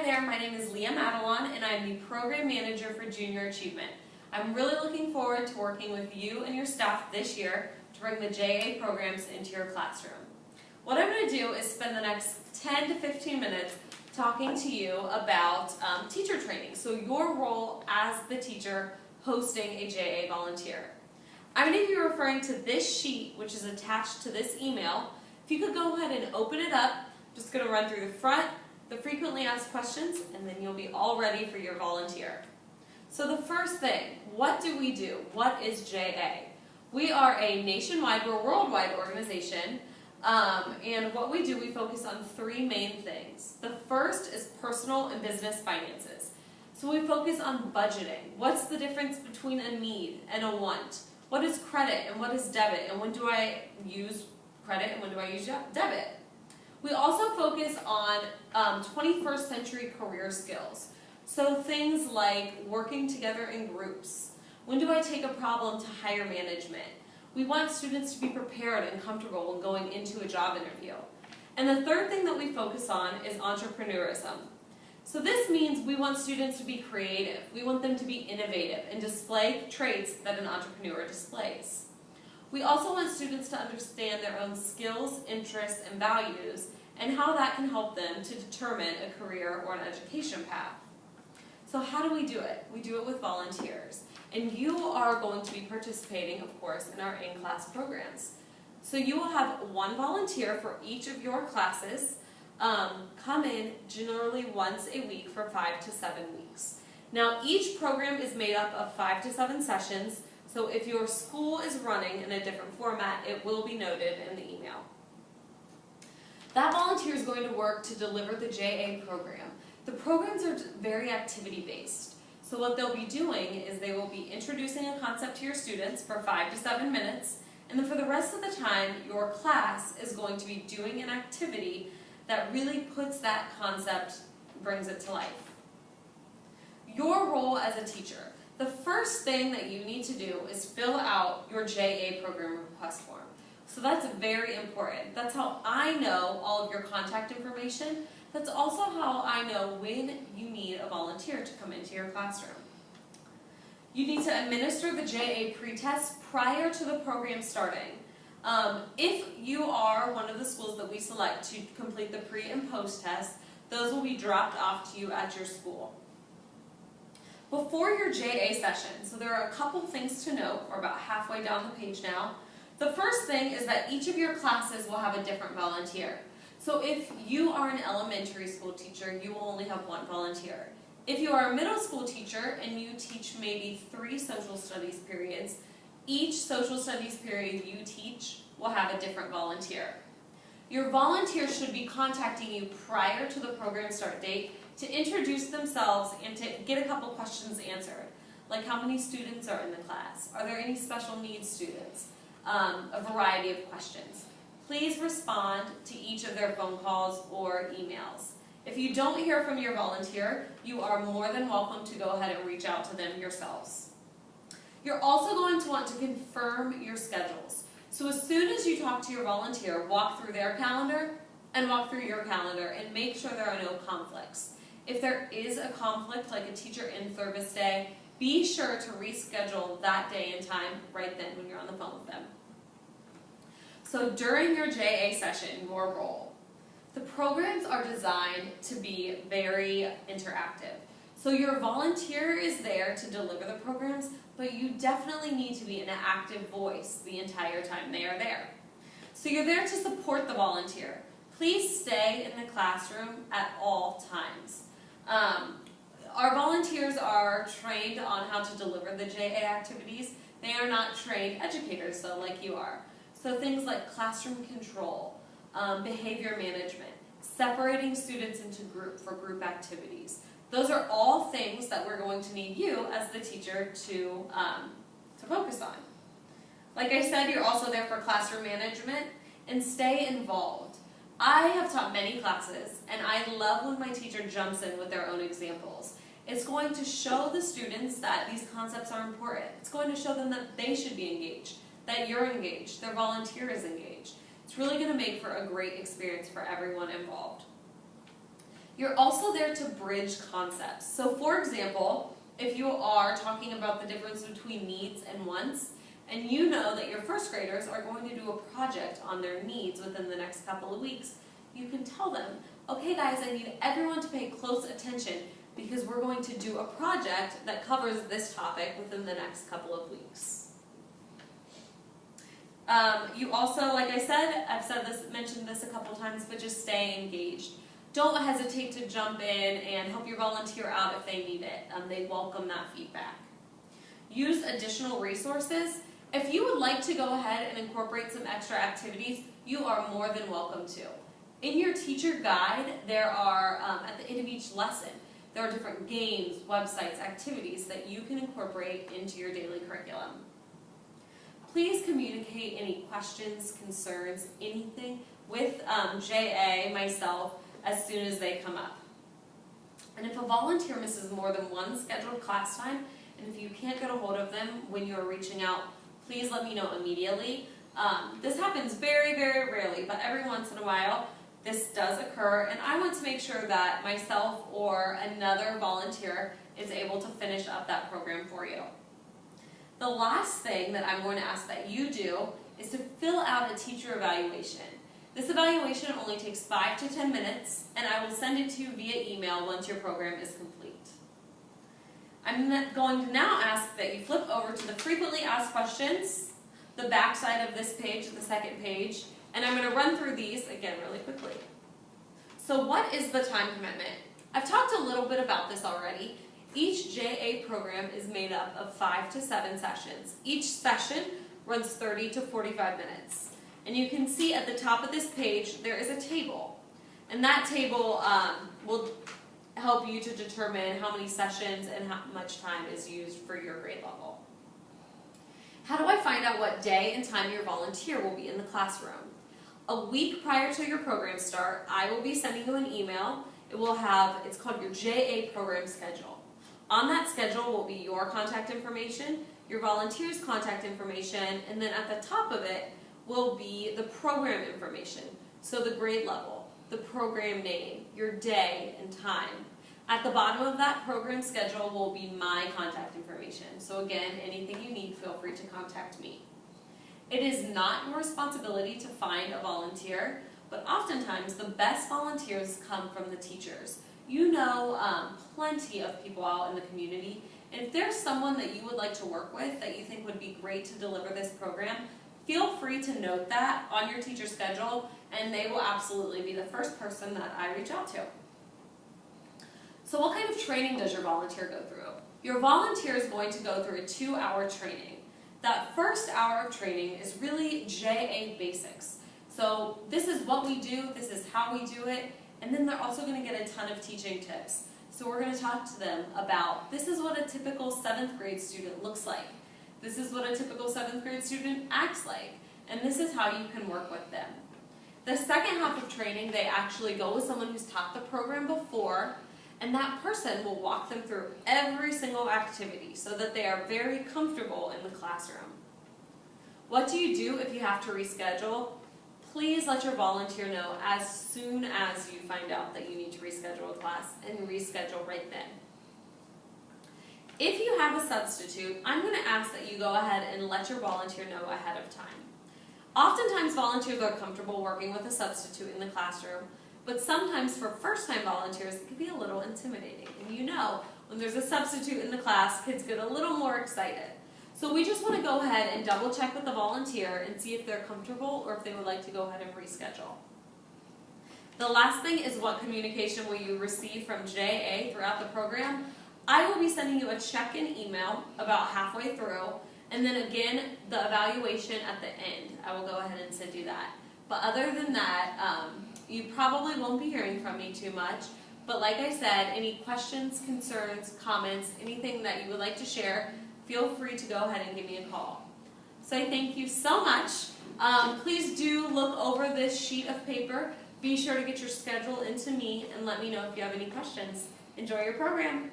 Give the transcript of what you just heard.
Hi there, my name is Leah Madelon and I'm the Program Manager for Junior Achievement. I'm really looking forward to working with you and your staff this year to bring the JA programs into your classroom. What I'm going to do is spend the next 10 to 15 minutes talking to you about teacher training, so your role as the teacher hosting a JA volunteer. I'm going to be referring to this sheet, which is attached to this email. If you could go ahead and open it up, I'm just going to run through the front, the frequently asked questions, and then you'll be all ready for your volunteer. So the first thing, what do we do? What is JA? We are a nationwide or worldwide organization, and what we do, we focus on three main things. The first is personal and business finances. So we focus on budgeting. What's the difference between a need and a want? What is credit and what is debit? And when do I use credit and when do I use debit? We also focus on 21st century career skills. So things like working together in groups. When do I take a problem to higher management? We want students to be prepared and comfortable when going into a job interview. And the third thing that we focus on is entrepreneurism. So this means we want students to be creative. We want them to be innovative and display traits that an entrepreneur displays. We also want students to understand their own skills, interests, and values, and how that can help them to determine a career or an education path. So how do we do it? We do it with volunteers. And you are going to be participating, of course, in our in-class programs. So you will have one volunteer for each of your classes come in generally once a week for 5 to 7 weeks. Now each program is made up of 5 to 7 sessions. So if your school is running in a different format, it will be noted in the email. That volunteer is going to work to deliver the JA program. The programs are very activity-based. So what they'll be doing is they will be introducing a concept to your students for 5 to 7 minutes, and then for the rest of the time, your class is going to be doing an activity that really puts that concept, brings it to life. Your role as a teacher. The first thing that you need to do is fill out your JA program request form. So that's very important. That's how I know all of your contact information. That's also how I know when you need a volunteer to come into your classroom. You need to administer the JA pretest prior to the program starting. If you are one of the schools that we select to complete the pre and post test, those will be dropped off to you at your school. Before your JA session, so there are a couple things to note. We're about halfway down the page now. The first thing is that each of your classes will have a different volunteer. So if you are an elementary school teacher, you will only have one volunteer. If you are a middle school teacher and you teach maybe 3 social studies periods, each social studies period you teach will have a different volunteer. Your volunteer should be contacting you prior to the program start date to introduce themselves and to get a couple questions answered, like how many students are in the class, are there any special needs students, a variety of questions. Please respond to each of their phone calls or emails. If you don't hear from your volunteer, you are more than welcome to go ahead and reach out to them yourselves. You're also going to want to confirm your schedules. So as soon as you talk to your volunteer, walk through their calendar and walk through your calendar and make sure there are no conflicts. If there is a conflict, like a teacher in-service day, be sure to reschedule that day and time right then when you're on the phone with them. So during your JA session, your role. The programs are designed to be very interactive. So your volunteer is there to deliver the programs, but you definitely need to be an active voice the entire time they are there. So you're there to support the volunteer. Please stay in the classroom at all times. Our volunteers are trained on how to deliver the JA activities. They are not trained educators, though, like you are. So things like classroom control, behavior management, separating students into group activities. Those are all things that we're going to need you as the teacher to focus on. Like I said, you're also there for classroom management, and stay involved. I have taught many classes, and I love when my teacher jumps in with their own examples. It's going to show the students that these concepts are important. It's going to show them that they should be engaged, that you're engaged, their volunteer is engaged. It's really going to make for a great experience for everyone involved. You're also there to bridge concepts. So for example, if you are talking about the difference between needs and wants, and you know that your first graders are going to do a project on their needs within the next couple of weeks, you can tell them, okay guys, I need everyone to pay close attention because we're going to do a project that covers this topic within the next couple of weeks. You also, like I said, mentioned this a couple times, but just stay engaged. Don't hesitate to jump in and help your volunteer out if they need it. They welcome that feedback. Use additional resources. If you would like to go ahead and incorporate some extra activities, you are more than welcome to. In your teacher guide, there are, at the end of each lesson, there are different games, websites, activities that you can incorporate into your daily curriculum. Please communicate any questions, concerns, anything with JA, myself, as soon as they come up. And if a volunteer misses more than one scheduled class time, and if you can't get a hold of them when you're reaching out, please let me know immediately. This happens very, very rarely, but every once in a while this does occur, and I want to make sure that myself or another volunteer is able to finish up that program for you. The last thing that I'm going to ask that you do is to fill out a teacher evaluation. This evaluation only takes 5 to 10 minutes, and I will send it to you via email once your program is complete. I'm going to now ask that you flip over to the frequently asked questions, the back side of this page, the second page, and I'm going to run through these again really quickly. So what is the time commitment? I've talked a little bit about this already. Each JA program is made up of 5 to 7 sessions. Each session runs 30 to 45 minutes. And you can see at the top of this page there is a table. And that table will help you to determine how many sessions and how much time is used for your grade level. How do I find out what day and time your volunteer will be in the classroom? A week prior to your program start, I will be sending you an email. It's called your JA program schedule. On that schedule will be your contact information, your volunteer's contact information, and then at the top of it will be the program information. So the grade level, the program name, your day and time. At the bottom of that program schedule will be my contact information. So again, anything you need, feel free to contact me. It is not your responsibility to find a volunteer, but oftentimes the best volunteers come from the teachers. You know plenty of people out in the community, and if there's someone that you would like to work with that you think would be great to deliver this program, feel free to note that on your teacher schedule, and they will absolutely be the first person that I reach out to. So what kind of training does your volunteer go through? Your volunteer is going to go through a 2-hour training. That first hour of training is really JA basics. So this is what we do, this is how we do it, and then they're also going to get a ton of teaching tips. So we're going to talk to them about, this is what a typical 7th grade student looks like. This is what a typical 7th grade student acts like. And this is how you can work with them. The second half of training, they actually go with someone who's taught the program before, and that person will walk them through every single activity so that they are very comfortable in the classroom. What do you do if you have to reschedule? Please let your volunteer know as soon as you find out that you need to reschedule a class, and reschedule right then. If you have a substitute, I'm going to ask that you go ahead and let your volunteer know ahead of time. Oftentimes volunteers are comfortable working with a substitute in the classroom, but sometimes for first-time volunteers it can be a little intimidating. And you know, when there's a substitute in the class, kids get a little more excited. So we just want to go ahead and double check with the volunteer and see if they're comfortable or if they would like to go ahead and reschedule. The last thing is, what communication will you receive from JA throughout the program? I will be sending you a check-in email about halfway through, and then again, the evaluation at the end. I will go ahead and send you that. But other than that, you probably won't be hearing from me too much. But like I said, any questions, concerns, comments, anything that you would like to share, feel free to go ahead and give me a call. So I thank you so much. Please do look over this sheet of paper. Be sure to get your schedule into me and let me know if you have any questions. Enjoy your program.